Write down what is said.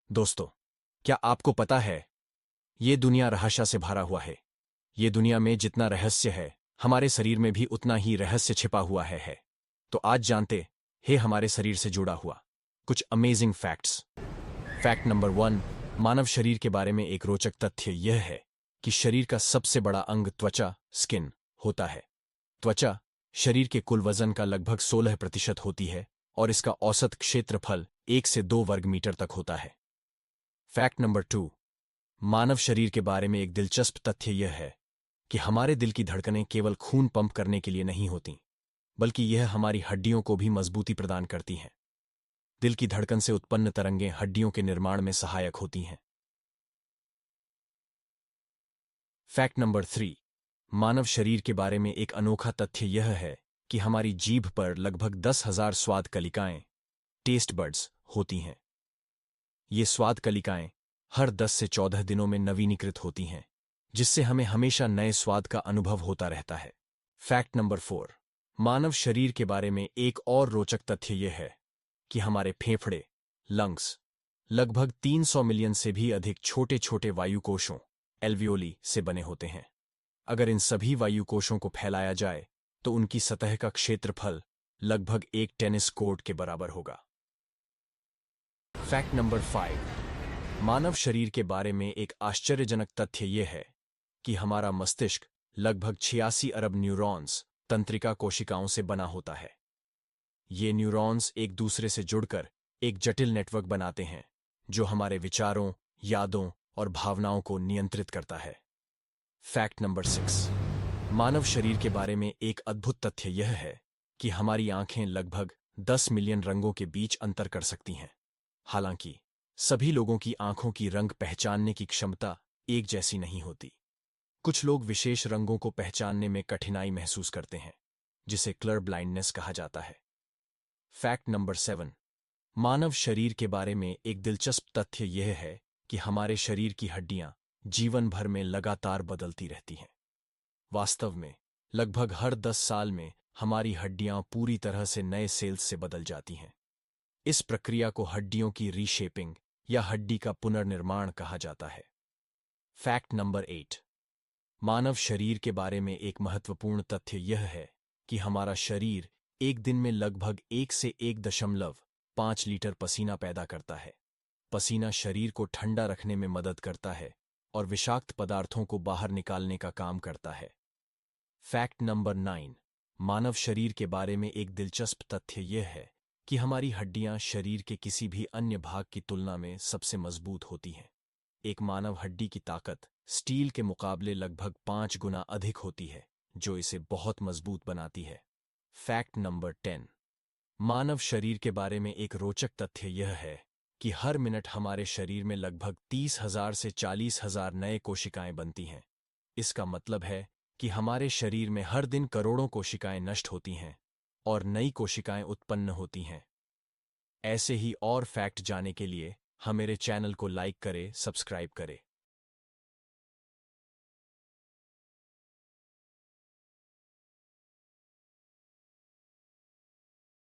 दोस्तों, क्या आपको पता है ये दुनिया रहस्य से भरा हुआ है। ये दुनिया में जितना रहस्य है हमारे शरीर में भी उतना ही रहस्य छिपा हुआ है। तो आज जानते हैं हमारे शरीर से जुड़ा हुआ कुछ अमेजिंग फैक्ट्स। फैक्ट नंबर 1, मानव शरीर के बारे में एक रोचक तथ्य यह है कि शरीर का सबसे बड़ा अंग त्वचा स्किन होता है। त्वचा शरीर के कुल वजन का लगभग 16% होती है और इसका औसत क्षेत्रफल 1 से 2 वर्ग मीटर तक होता है। फैक्ट नंबर 2, मानव शरीर के बारे में एक दिलचस्प तथ्य यह है कि हमारे दिल की धड़कनें केवल खून पंप करने के लिए नहीं होती, बल्कि यह हमारी हड्डियों को भी मजबूती प्रदान करती हैं। दिल की धड़कन से उत्पन्न तरंगें हड्डियों के निर्माण में सहायक होती हैं। फैक्ट नंबर 3, मानव शरीर के बारे में एक अनोखा तथ्य यह है कि हमारी जीभ पर लगभग 10,000 स्वाद कलिकाएं टेस्ट बड्स होती हैं। ये स्वाद कलिकाएं हर 10 से 14 दिनों में नवीनीकृत होती हैं, जिससे हमें हमेशा नए स्वाद का अनुभव होता रहता है। फैक्ट नंबर 4, मानव शरीर के बारे में एक और रोचक तथ्य यह है कि हमारे फेफड़े लंग्स लगभग 300 मिलियन से भी अधिक छोटे छोटे वायुकोशों एल्वियोली से बने होते हैं। अगर इन सभी वायुकोशों को फैलाया जाए तो उनकी सतह का क्षेत्रफल लगभग एक टेनिस कोर्ट के बराबर होगा। फैक्ट नंबर 5, मानव शरीर के बारे में एक आश्चर्यजनक तथ्य यह है कि हमारा मस्तिष्क लगभग 86 अरब न्यूरॉन्स तंत्रिका कोशिकाओं से बना होता है। ये न्यूरॉन्स एक दूसरे से जुड़कर एक जटिल नेटवर्क बनाते हैं जो हमारे विचारों, यादों और भावनाओं को नियंत्रित करता है। फैक्ट नंबर 6, मानव शरीर के बारे में एक अद्भुत तथ्य यह है कि हमारी आंखें लगभग 10 मिलियन रंगों के बीच अंतर कर सकती हैं। हालांकि सभी लोगों की आंखों की रंग पहचानने की क्षमता एक जैसी नहीं होती। कुछ लोग विशेष रंगों को पहचानने में कठिनाई महसूस करते हैं, जिसे कलर ब्लाइंडनेस कहा जाता है। फैक्ट नंबर 7, मानव शरीर के बारे में एक दिलचस्प तथ्य यह है कि हमारे शरीर की हड्डियां जीवन भर में लगातार बदलती रहती हैं। वास्तव में लगभग हर 10 साल में हमारी हड्डियां पूरी तरह से नए सेल्स से बदल जाती हैं। इस प्रक्रिया को हड्डियों की रीशेपिंग या हड्डी का पुनर्निर्माण कहा जाता है। फैक्ट नंबर 8, मानव शरीर के बारे में एक महत्वपूर्ण तथ्य यह है कि हमारा शरीर एक दिन में लगभग 1 से 1.5 लीटर पसीना पैदा करता है। पसीना शरीर को ठंडा रखने में मदद करता है और विषाक्त पदार्थों को बाहर निकालने का काम करता है। फैक्ट नंबर 9, मानव शरीर के बारे में एक दिलचस्प तथ्य यह है कि हमारी हड्डियां शरीर के किसी भी अन्य भाग की तुलना में सबसे मजबूत होती हैं। एक मानव हड्डी की ताकत स्टील के मुकाबले लगभग 5 गुना अधिक होती है, जो इसे बहुत मजबूत बनाती है। फैक्ट नंबर 10, मानव शरीर के बारे में एक रोचक तथ्य यह है कि हर मिनट हमारे शरीर में लगभग 30,000 से 40,000 नए कोशिकाएं बनती हैं। इसका मतलब है कि हमारे शरीर में हर दिन करोड़ों कोशिकाएं नष्ट होती हैं और नई कोशिकाएं उत्पन्न होती हैं। ऐसे ही और फैक्ट जानने के लिए हमारे चैनल को लाइक करें, सब्सक्राइब करें।